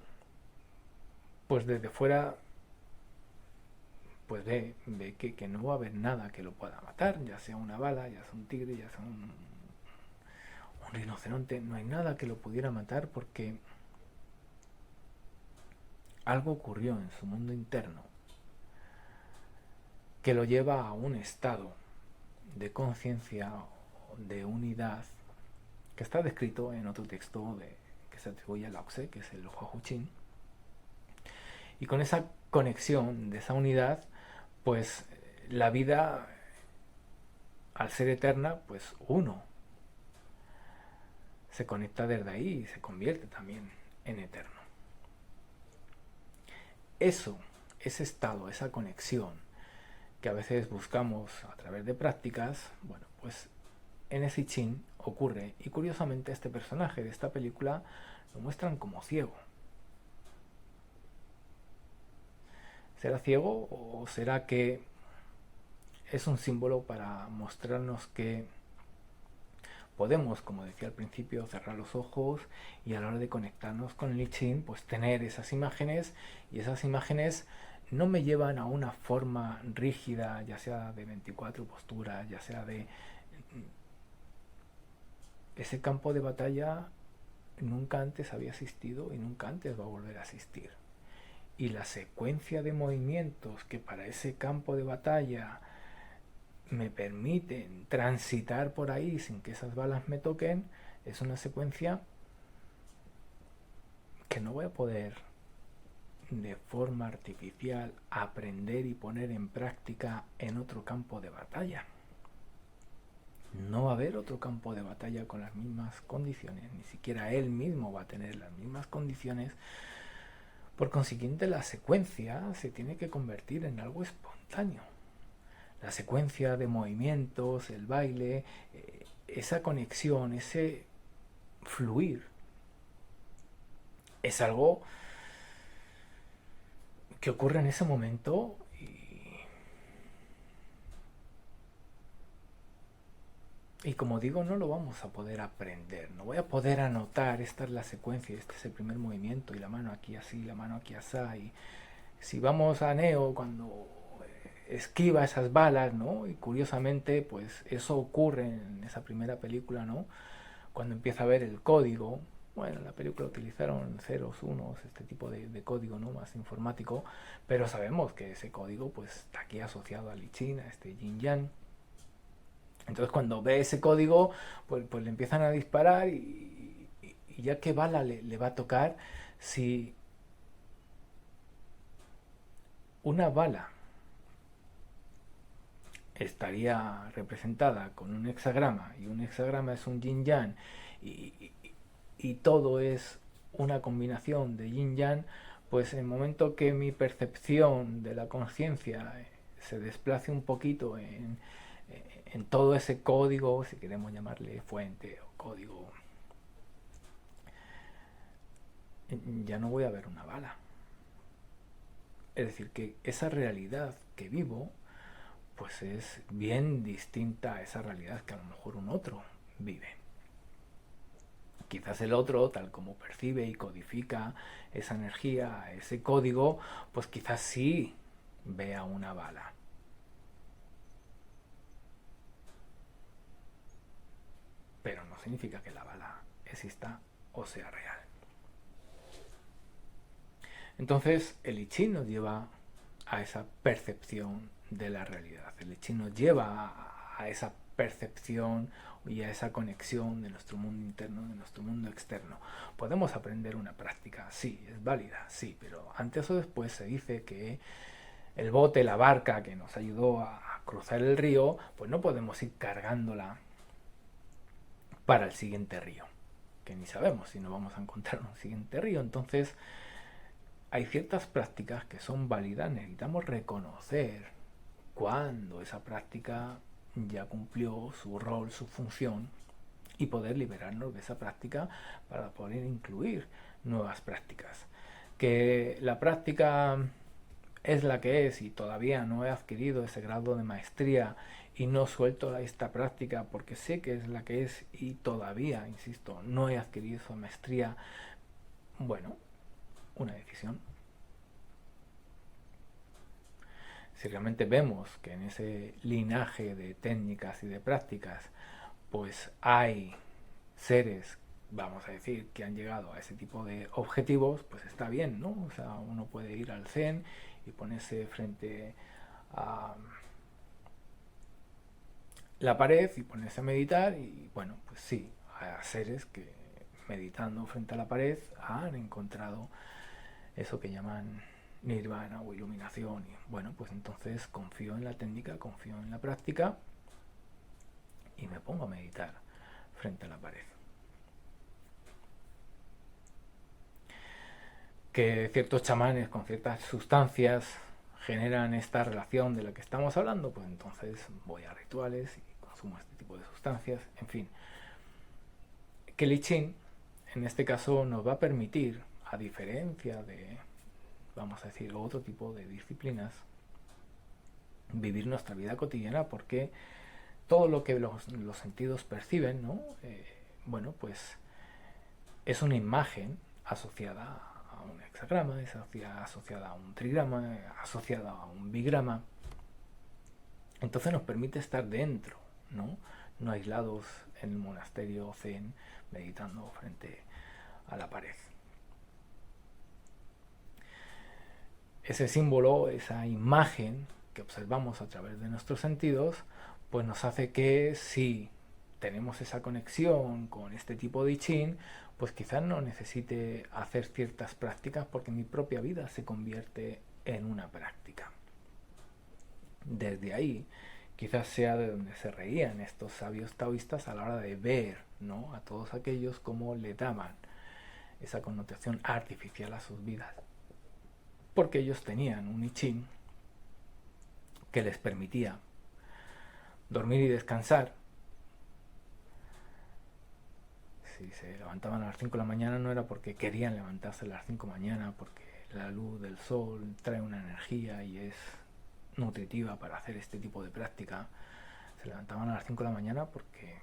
pues desde fuera pues ve que no va a haber nada que lo pueda matar, ya sea una bala, ya sea un tigre, ya sea un rinoceronte, no hay nada que lo pudiera matar porque algo ocurrió en su mundo interno que lo lleva a un estado de conciencia, de unidad, que está descrito en otro texto que se atribuye a Lao Tse, que es el Hua Hu Chin. Y con esa conexión de esa unidad, pues la vida, al ser eterna, pues uno se conecta desde ahí y se convierte también en eterno. Eso, ese estado, esa conexión que a veces buscamos a través de prácticas, bueno, pues en ese Chin ocurre. Y curiosamente este personaje de esta película lo muestran como ciego. ¿Será ciego o será que es un símbolo para mostrarnos que podemos, como decía al principio, cerrar los ojos y a la hora de conectarnos con el I Ching, pues tener esas imágenes, y esas imágenes no me llevan a una forma rígida, ya sea de 24 posturas, ya sea de... Ese campo de batalla nunca antes había existido y nunca antes va a volver a existir. Y la secuencia de movimientos que para ese campo de batalla me permiten transitar por ahí sin que esas balas me toquen, es una secuencia que no voy a poder de forma artificial aprender y poner en práctica en otro campo de batalla. No va a haber otro campo de batalla con las mismas condiciones, ni siquiera él mismo va a tener las mismas condiciones. Por consiguiente, la secuencia se tiene que convertir en algo espontáneo. La secuencia de movimientos, el baile, esa conexión, ese fluir, es algo que ocurre en ese momento y como digo, no lo vamos a poder aprender, no voy a poder anotar, esta es la secuencia, este es el primer movimiento, y la mano aquí así, la mano aquí así, y si vamos a Neo cuando esquiva esas balas, ¿no? Y curiosamente, pues eso ocurre en esa primera película, ¿no? Cuando empieza a ver el código, bueno, en la película utilizaron ceros, unos, este tipo de código, ¿no? Más informático, pero sabemos que ese código, pues, está aquí asociado al I Ching, a este Yin Yang. Entonces, cuando ve ese código, pues le empiezan a disparar y ya qué bala le va a tocar si una bala estaría representada con un hexagrama, y un hexagrama es un yin yang, y todo es una combinación de yin yang, pues en el momento que mi percepción de la conciencia se desplace un poquito en todo ese código, si queremos llamarle fuente o código, ya no voy a ver una bala. Es decir, que esa realidad que vivo pues es bien distinta a esa realidad que a lo mejor un otro vive. Quizás el otro, tal como percibe y codifica esa energía, ese código, pues quizás sí vea una bala. Pero no significa que la bala exista o sea real. Entonces el I Ching nos lleva a esa percepción de la realidad. El I Ching nos lleva a esa percepción y a esa conexión de nuestro mundo interno, de nuestro mundo externo. Podemos aprender una práctica, sí, es válida, sí, pero antes o después se dice que el bote, la barca que nos ayudó a cruzar el río, pues no podemos ir cargándola para el siguiente río, que ni sabemos si nos vamos a encontrar un siguiente río. Entonces hay ciertas prácticas que son válidas, necesitamos reconocer cuando esa práctica ya cumplió su rol, su función, y poder liberarnos de esa práctica para poder incluir nuevas prácticas. Que la práctica es la que es y todavía no he adquirido ese grado de maestría y no suelto esta práctica porque sé que es la que es y todavía, insisto, no he adquirido esa maestría, bueno, una decisión. si realmente vemos que en ese linaje de técnicas y de prácticas pues hay seres, vamos a decir, que han llegado a ese tipo de objetivos, pues está bien, ¿no? O sea, uno puede ir al Zen y ponerse frente a la pared y ponerse a meditar y bueno, pues sí, hay seres que meditando frente a la pared han encontrado eso que llaman nirvana o iluminación y bueno, pues entonces confío en la técnica, confío en la práctica y me pongo a meditar frente a la pared. Que ciertos chamanes con ciertas sustancias generan esta relación de la que estamos hablando, pues entonces voy a rituales y consumo este tipo de sustancias, en fin. Que el I Ching en este caso nos va a permitir, a diferencia de, vamos a decir, otro tipo de disciplinas, vivir nuestra vida cotidiana porque todo lo que los sentidos perciben, ¿no? Bueno, pues es una imagen asociada a un hexagrama, es asociada a un trigrama, asociada a un bigrama. Entonces nos permite estar dentro, ¿no? No aislados en el monasterio zen, meditando frente a la pared. Ese símbolo, esa imagen que observamos a través de nuestros sentidos, pues nos hace que si tenemos esa conexión con este tipo de I Ching, pues quizás no necesite hacer ciertas prácticas porque mi propia vida se convierte en una práctica. Desde ahí, quizás sea de donde se reían estos sabios taoístas a la hora de ver, ¿no?, a todos aquellos como le daban esa connotación artificial a sus vidas. Porque ellos tenían un I Ching que les permitía dormir y descansar. Si se levantaban a las 5 de la mañana no era porque querían levantarse a las 5 de la mañana, porque la luz del sol trae una energía y es nutritiva para hacer este tipo de práctica. Se levantaban a las 5 de la mañana porque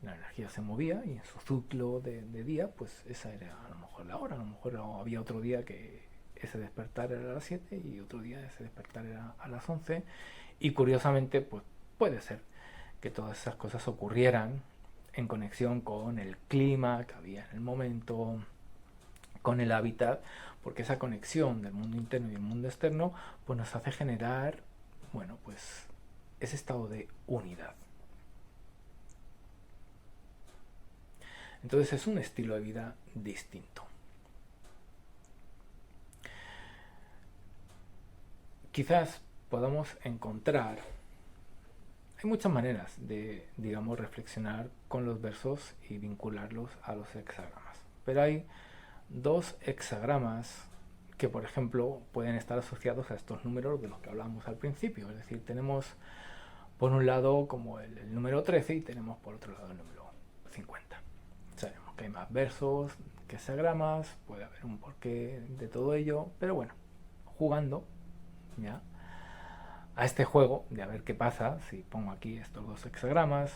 la energía se movía y en su ciclo de día, pues esa era a lo mejor la hora. A lo mejor había otro día que ese despertar era a las 7 y otro día ese despertar era a las 11. Y curiosamente, pues puede ser que todas esas cosas ocurrieran en conexión con el clima que había en el momento, con el hábitat, porque esa conexión del mundo interno y el mundo externo pues nos hace generar, bueno, pues ese estado de unidad. Entonces es un estilo de vida distinto. Quizás podamos encontrar, hay muchas maneras de, digamos, reflexionar con los versos y vincularlos a los hexagramas, pero hay dos hexagramas que, por ejemplo, pueden estar asociados a estos números de los que hablábamos al principio. Es decir, tenemos por un lado como el número 13 y tenemos por otro lado el número 50. Sabemos que hay más versos que hexagramas, puede haber un porqué de todo ello, pero bueno, jugando ya a este juego de a ver qué pasa si pongo aquí estos dos hexagramas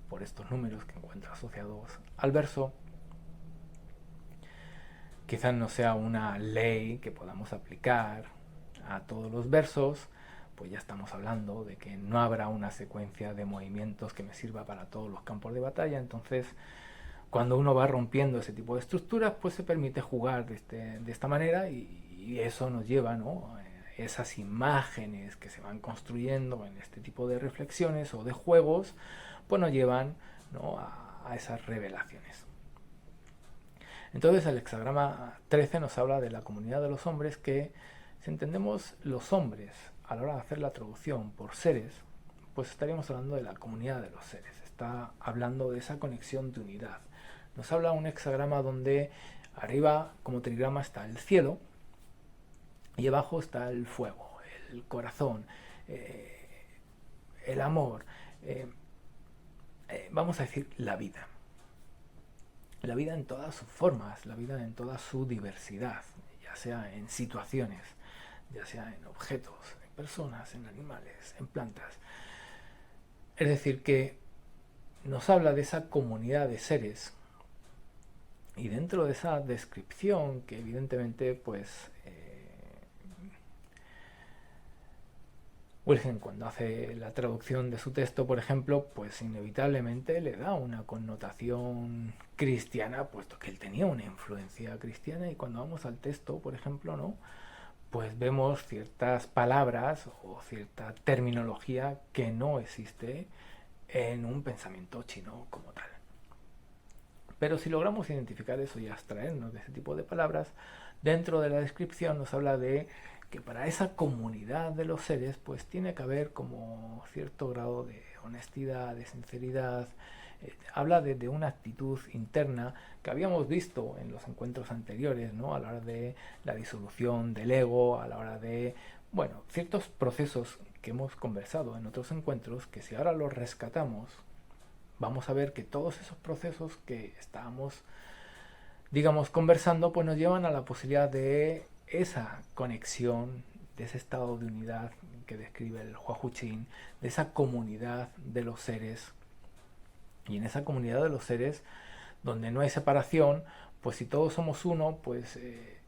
por estos números que encuentro asociados al verso. Quizás no sea una ley que podamos aplicar a todos los versos, pues ya estamos hablando de que no habrá una secuencia de movimientos que me sirva para todos los campos de batalla. Entonces, cuando uno va rompiendo ese tipo de estructuras, pues se permite jugar de esta manera y eso nos lleva, ¿no?, esas imágenes que se van construyendo en este tipo de reflexiones o de juegos, pues nos llevan, ¿no?, a esas revelaciones. Entonces el hexagrama 13 nos habla de la comunidad de los hombres que, si entendemos los hombres a la hora de hacer la traducción por seres, pues estaríamos hablando de la comunidad de los seres. Está hablando de esa conexión de unidad. Nos habla un hexagrama donde arriba como trigrama está el cielo y abajo está el fuego, el corazón, el amor, vamos a decir la vida. La vida en todas sus formas, la vida en toda su diversidad, ya sea en situaciones, ya sea en objetos, en personas, en animales, en plantas. Es decir, que nos habla de esa comunidad de seres y dentro de esa descripción que evidentemente pues Wilhelm, cuando hace la traducción de su texto, por ejemplo, pues inevitablemente le da una connotación cristiana, puesto que él tenía una influencia cristiana, y cuando vamos al texto, por ejemplo, ¿no? Pues vemos ciertas palabras o cierta terminología que no existe en un pensamiento chino como tal. Pero si logramos identificar eso y abstraernos de ese tipo de palabras, dentro de la descripción nos habla de que para esa comunidad de los seres pues tiene que haber como cierto grado de honestidad, de sinceridad. Habla de una actitud interna que habíamos visto en los encuentros anteriores, ¿no? A la hora de la disolución del ego, a la hora de, bueno, ciertos procesos que hemos conversado en otros encuentros, que si ahora los rescatamos, vamos a ver que todos esos procesos que estábamos, digamos, conversando, pues nos llevan a la posibilidad de esa conexión, de ese estado de unidad que describe el Hua Hu Chin, de esa comunidad de los seres. Y en esa comunidad de los seres, donde no hay separación, pues si todos somos uno, pues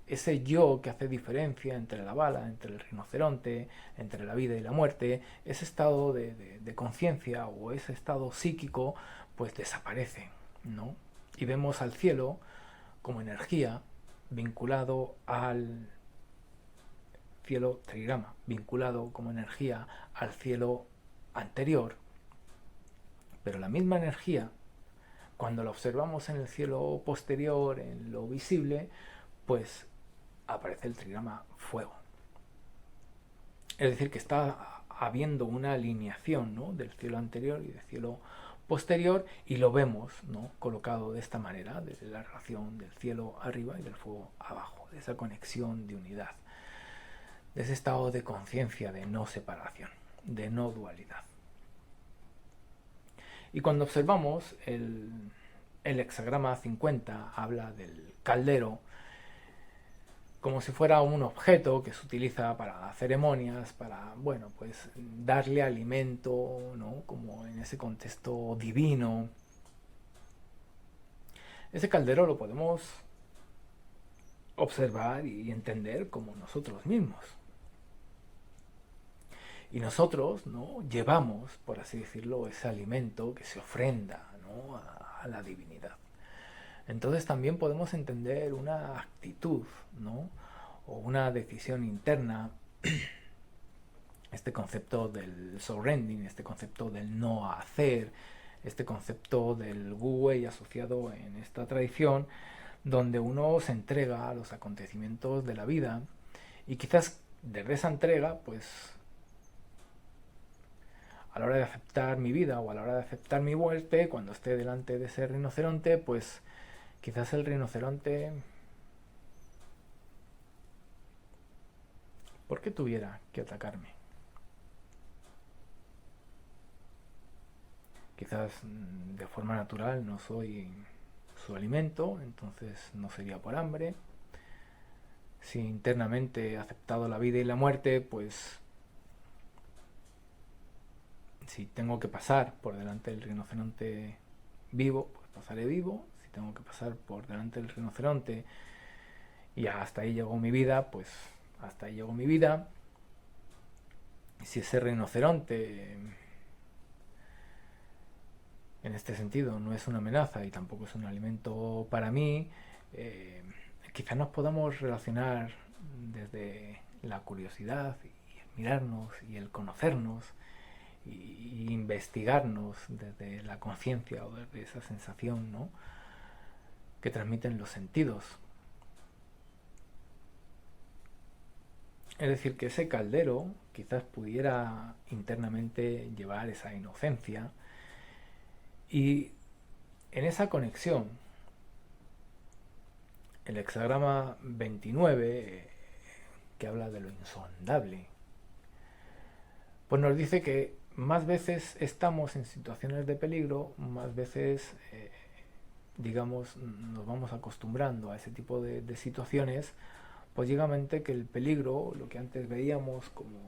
ese yo que hace diferencia entre la bala, entre el rinoceronte, entre la vida y la muerte, ese estado de conciencia o ese estado psíquico, pues desaparece, ¿no? Y vemos al cielo como energía vinculado al cielo trigrama, vinculado como energía al cielo anterior, pero la misma energía, cuando la observamos en el cielo posterior, en lo visible, pues aparece el trigrama fuego. Es decir, que está habiendo una alineación, ¿no?, del cielo anterior y del cielo posterior, y lo vemos, ¿no?, colocado de esta manera, desde la relación del cielo arriba y del fuego abajo, de esa conexión de unidad, de ese estado de conciencia, de no separación, de no dualidad. Y cuando observamos el hexagrama 50, habla del caldero como si fuera un objeto que se utiliza para ceremonias, para, bueno, pues darle alimento, ¿no?, como en ese contexto divino. Ese caldero lo podemos observar y entender como nosotros mismos. Y nosotros, ¿no?, llevamos, por así decirlo, ese alimento que se ofrenda, ¿no?, a la divinidad. Entonces también podemos entender una actitud, ¿no?, o una decisión interna, este concepto del surrendering, este concepto del no hacer, este concepto del wu wei asociado en esta tradición, donde uno se entrega a los acontecimientos de la vida, y quizás desde esa entrega, pues a la hora de aceptar mi vida o a la hora de aceptar mi muerte, cuando esté delante de ese rinoceronte, pues quizás el rinoceronte, ¿por qué tuviera que atacarme? Quizás de forma natural no soy su alimento, entonces no sería por hambre. Si internamente he aceptado la vida y la muerte, pues si tengo que pasar por delante del rinoceronte vivo, pues pasaré vivo. Si tengo que pasar por delante del rinoceronte y hasta ahí llegó mi vida, pues hasta ahí llegó mi vida. Y si ese rinoceronte, en este sentido, no es una amenaza y tampoco es un alimento para mí, quizás nos podamos relacionar desde la curiosidad y el mirarnos y el conocernos y investigarnos desde la conciencia o desde esa sensación, ¿no?, que transmiten los sentidos. Es decir, que ese caldero quizás pudiera internamente llevar esa inocencia, y en esa conexión el hexagrama 29, que habla de lo insondable, pues nos dice que más veces estamos en situaciones de peligro, más veces, digamos, nos vamos acostumbrando a ese tipo de situaciones, pues llegamente que el peligro, lo que antes veíamos como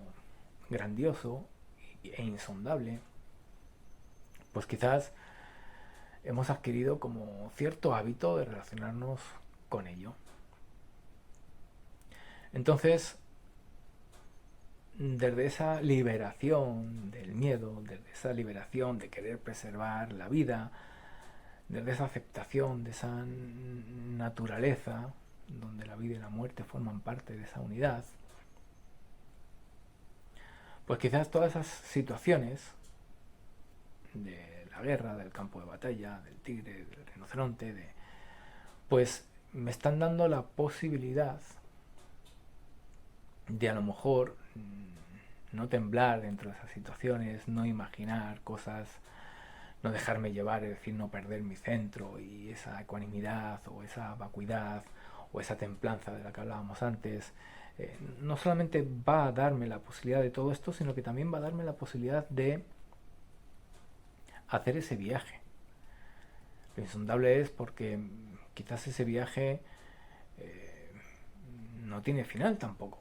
grandioso e insondable, pues quizás hemos adquirido como cierto hábito de relacionarnos con ello. Entonces, desde esa liberación del miedo, desde esa liberación de querer preservar la vida, desde esa aceptación de esa naturaleza, donde la vida y la muerte forman parte de esa unidad, pues quizás todas esas situaciones de la guerra, del campo de batalla, del tigre, del rinoceronte, pues me están dando la posibilidad de a lo mejor no temblar dentro de esas situaciones, no imaginar cosas, no dejarme llevar, es decir, no perder mi centro y esa ecuanimidad o esa vacuidad o esa templanza de la que hablábamos antes. No solamente va a darme la posibilidad de todo esto, sino que también va a darme la posibilidad de hacer ese viaje. Lo insondable es porque quizás ese viaje no tiene final tampoco.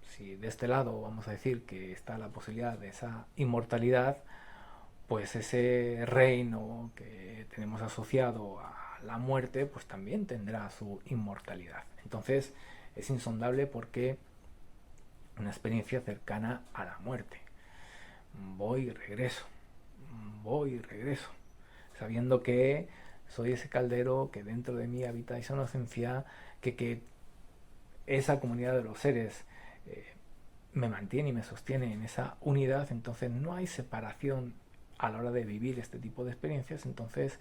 Si de este lado vamos a decir que está la posibilidad de esa inmortalidad, pues ese reino que tenemos asociado a la muerte, pues también tendrá su inmortalidad. Entonces es insondable porque una experiencia cercana a la muerte. Voy y regreso, voy y regreso, sabiendo que soy ese caldero, que dentro de mí habita esa inocencia, que esa comunidad de los seres me mantiene y me sostiene en esa unidad. Entonces no hay separación a la hora de vivir este tipo de experiencias. Entonces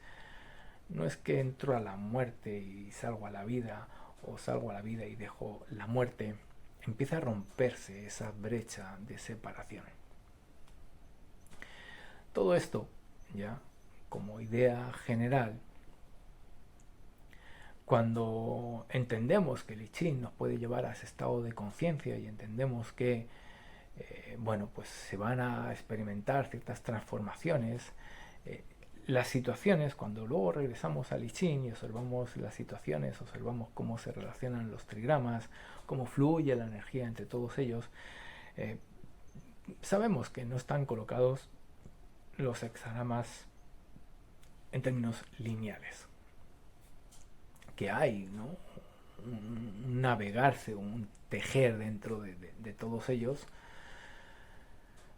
no es que entro a la muerte y salgo a la vida, o salgo a la vida y dejo la muerte. Empieza a romperse esa brecha de separación. Todo esto, ya como idea general, cuando entendemos que el I Ching nos puede llevar a ese estado de conciencia y entendemos que bueno, pues se van a experimentar ciertas transformaciones, las situaciones, cuando luego regresamos al I Ching y observamos las situaciones, observamos cómo se relacionan los trigramas, cómo fluye la energía entre todos ellos, sabemos que no están colocados los hexagramas en términos lineales, que hay, ¿no?, un navegarse, un tejer dentro de todos ellos,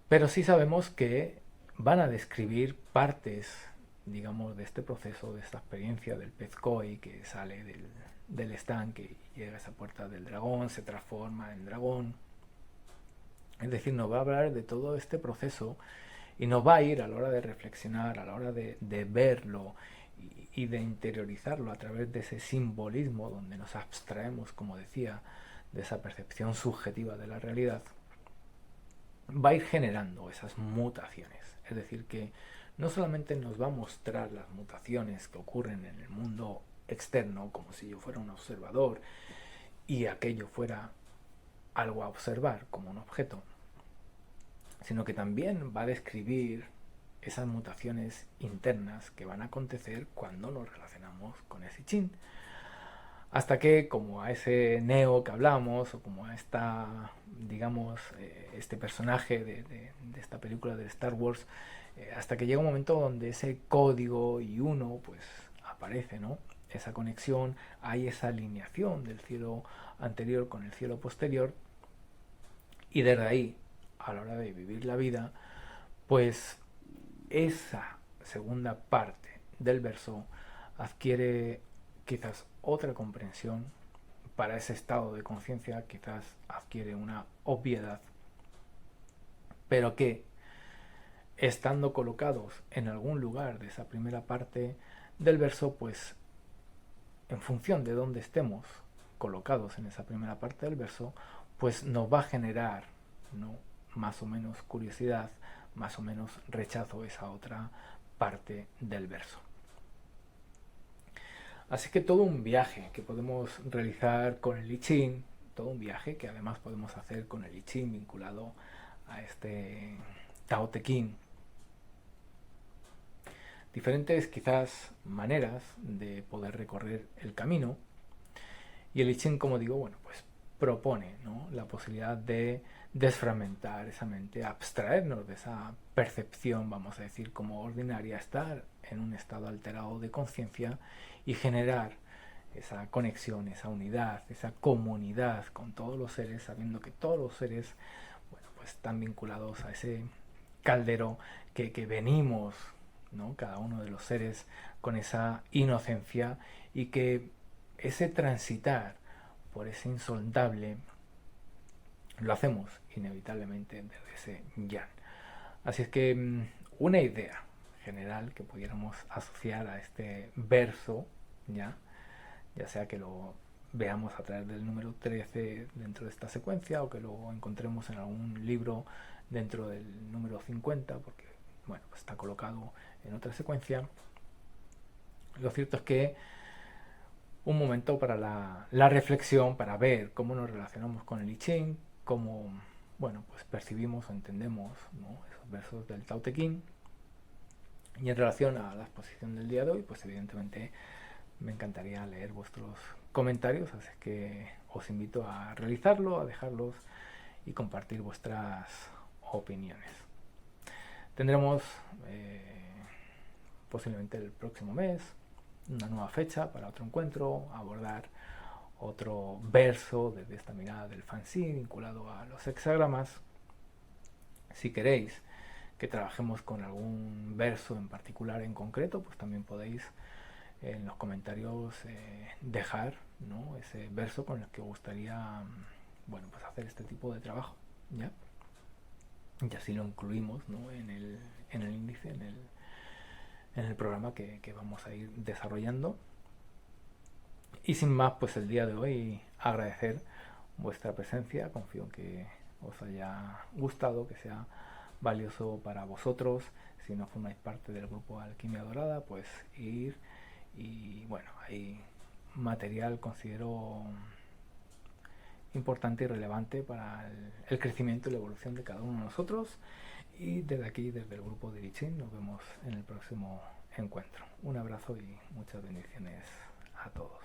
pero sí sabemos que van a describir partes, digamos, de este proceso, de esta experiencia del pez koi que sale del estanque y llega a esa puerta del dragón, se transforma en dragón. Es decir, nos va a hablar de todo este proceso y nos va a ir a la hora de reflexionar, a la hora de verlo y de interiorizarlo a través de ese simbolismo donde nos abstraemos, como decía, de esa percepción subjetiva de la realidad, va a ir generando esas mutaciones. Es decir, que no solamente nos va a mostrar las mutaciones que ocurren en el mundo externo, como si yo fuera un observador y aquello fuera algo a observar como un objeto, sino que también va a describir esas mutaciones internas que van a acontecer cuando nos relacionamos con ese chin. Hasta que, como a ese Neo que hablamos, o como a esta, digamos, este personaje de esta película de Star Wars, hasta que llega un momento donde ese código y uno, pues, aparece, ¿no? Esa conexión, hay esa alineación del cielo anterior con el cielo posterior, y desde ahí, a la hora de vivir la vida, pues esa segunda parte del verso adquiere quizás otra comprensión para ese estado de conciencia, quizás adquiere una obviedad, pero que estando colocados en algún lugar de esa primera parte del verso, pues en función de dónde estemos colocados en esa primera parte del verso, pues nos va a generar, ¿no?, más o menos curiosidad, más o menos rechazo esa otra parte del verso. Así que todo un viaje que podemos realizar con el I Ching, todo un viaje que además podemos hacer con el I Ching vinculado a este Tao Te Ching. Diferentes quizás maneras de poder recorrer el camino, y el I Ching, como digo, bueno, pues propone, ¿no?, la posibilidad de desfragmentar esa mente, abstraernos de esa percepción, vamos a decir, como ordinaria, estar en un estado alterado de conciencia y generar esa conexión, esa unidad, esa comunidad con todos los seres, sabiendo que todos los seres, bueno, pues están vinculados a ese caldero que venimos, ¿no? Cada uno de los seres con esa inocencia, y que ese transitar por ese insondable lo hacemos inevitablemente desde ese yan. Así es que una idea general que pudiéramos asociar a este verso, ya sea que lo veamos a través del número 13 dentro de esta secuencia, o que lo encontremos en algún libro dentro del número 50, porque bueno, está colocado en otra secuencia. Lo cierto es que un momento para la reflexión, para ver cómo nos relacionamos con el I Ching, cómo bueno, pues percibimos o entendemos, ¿no?, esos versos del Tao Te Ching. Y en relación a la exposición del día de hoy, pues evidentemente me encantaría leer vuestros comentarios, así que os invito a realizarlo, a dejarlos y compartir vuestras opiniones. Tendremos posiblemente el próximo mes una nueva fecha para otro encuentro, abordar otro verso desde esta mirada del fanzine vinculado a los hexagramas. Si queréis que trabajemos con algún verso en particular, en concreto, pues también podéis en los comentarios dejar, ¿no?, ese verso con el que os gustaría, bueno, pues hacer este tipo de trabajo, ¿ya? Y así lo incluimos, ¿no?, en el índice, en el programa que vamos a ir desarrollando. Y sin más, pues el día de hoy agradecer vuestra presencia. Confío en que os haya gustado, que sea valioso para vosotros. Si no formáis parte del grupo Alquimia Dorada, pues ir, y bueno, hay material, considero importante y relevante para el crecimiento y la evolución de cada uno de nosotros. Y desde aquí, desde el grupo de I Ching, nos vemos en el próximo encuentro. Un abrazo y muchas bendiciones a todos.